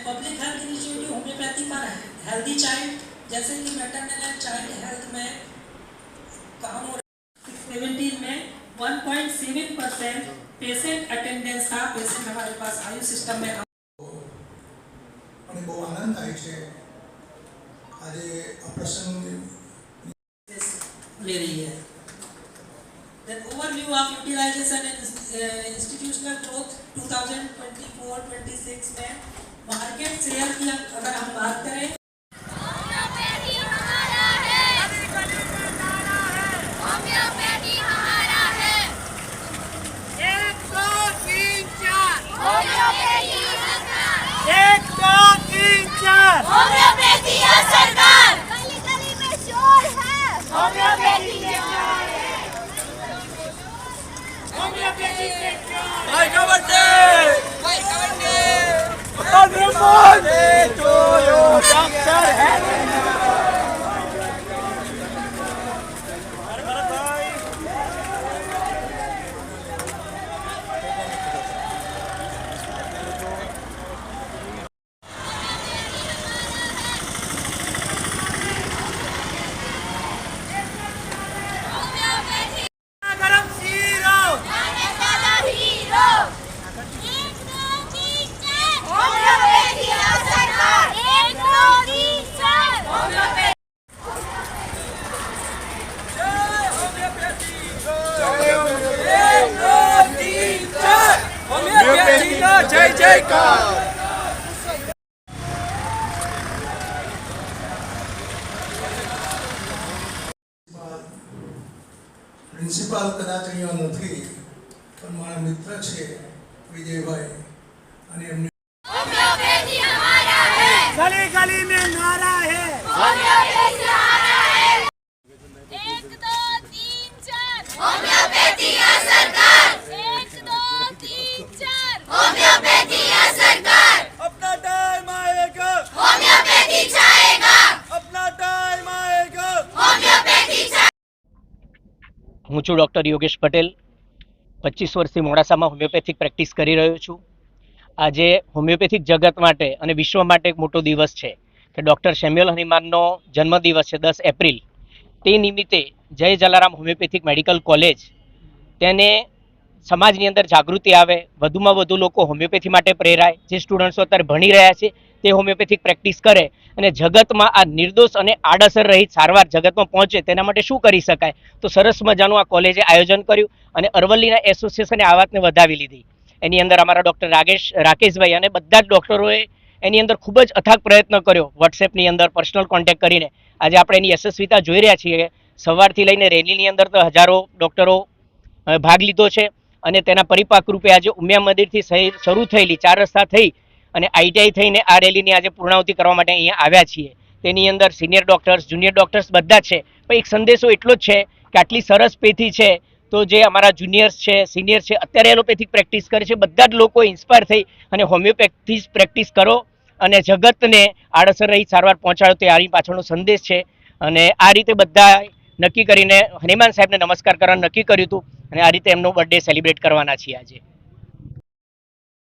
Public health initiative homeopathy पर healthy child, जैसे कि मैटरनल एंड चाइल्ड हेल्थ में काम हो रहा है। 17 में 1.7% पेशेंट अटेंडेंस था। पेशेंट हमारे पास आयु सिस्टम में બહુ આનંદ થાય છે આજે આ પ્રસંગ ले रही है। Then overview of utilization and institutional growth 2024-26 में मार्केट शेयर की अगर हम बात करें, जय जयकार। પ્રિન્સિપાલ કદાચ અહીંયા નથી પણ મારા મિત્ર છે વિજયભાઈ અને એમની गली गली में नारा है एक दो तीन चार होम्योपैथी सरकार, एक दो तीन चार होम्योपैथी सरकार, अपना टाइम आएगा होम्योपैथी छाएगा, अपना टाइम आएगा होम्योपैथी હું છું ડૉક્ટર યોગેશ પટેલ। 25 વર્ષથી મોડાસામાં હોમિયોપેથિક પ્રેક્ટિસ કરી રહ્યો છું। આજે હોમિયોપેથિક જગત માટે અને વિશ્વ માટે એક મોટો દિવસ છે કે ડૉક્ટર સેમ્યુઅલ હનીમાનનો જન્મદિવસ છે 10 એપ્રિલ। તે નિમિત્તે જય જલારામ હોમિયોપેથિક મેડિકલ કોલેજ તેને સમાજની અંદર જાગૃતિ આવે, વધુમાં વધુ લોકો હોમિયોપેથી માટે પ્રેરાય, જે સ્ટુડન્ટ્સો અત્યારે ભણી રહ્યા છે તે હોમિયોપેથિક પ્રેક્ટિસ કરે અને જગતમાં આ નિર્દોષ અને આડઅસર રહિત સારવાર જગતમાં પહોંચે તેના માટે શું કરી શકાય, તો સરસ મજાનું આ કોલેજે આયોજન કર્યું અને અરવલ્લીના એસોસિએશને આ વાતને વધાવી લીધી। એની અંદર અમારા ડૉક્ટર રાકેશભાઈ અને બધા જ ડૉક્ટરોએ એની અંદર ખૂબ જ અથાગ પ્રયત્ન કર્યો, વોટ્સએપની અંદર પર્સનલ કોન્ટેક્ટ કરીને। આજે આપણે એની યશસ્વીતા જોઈ રહ્યા છીએ। સવારથી લઈને રેલીની અંદર તો હજારો ડૉક્ટરો ભાગ લીધો છે અને તેના પરિપાક રૂપે આજે ઉમિયા મંદિરથી શરૂ થયેલી 4 રસ્તા થઈ અને આઈટીઆઈ થઈને આ રેલીની આજે પૂર્ણાહુતિ કરવા માટે અહીંયા આવ્યા છીએ। તેની અંદર સિનિયર ડૉક્ટર્સ, જુનિયર ડૉક્ટર્સ બધા છે, પણ એક સંદેશો એટલો જ છે કે આટલી સરસ પેથી છે તો જે અમારા જુનિયર્સ છે, સિનિયર છે, અત્યારે એલોપેથિક પ્રેક્ટિસ કરે છે, બધા જ લોકો ઇન્સ્પાયર થઈ અને હોમિયોપેથી પ્રેક્ટિસ કરો અને જગતને આડઅસર રહિત સારવાર પહોંચાડો, તે આની પાછળનો સંદેશ છે। અને આ રીતે બધા નક્કી કરીને હનુમાન સાહેબને નમસ્કાર કરવાનું નક્કી કર્યું હતું અને આ રીતે એમનો બર્થડે સેલિબ્રેટ કરવાના છીએ આજે।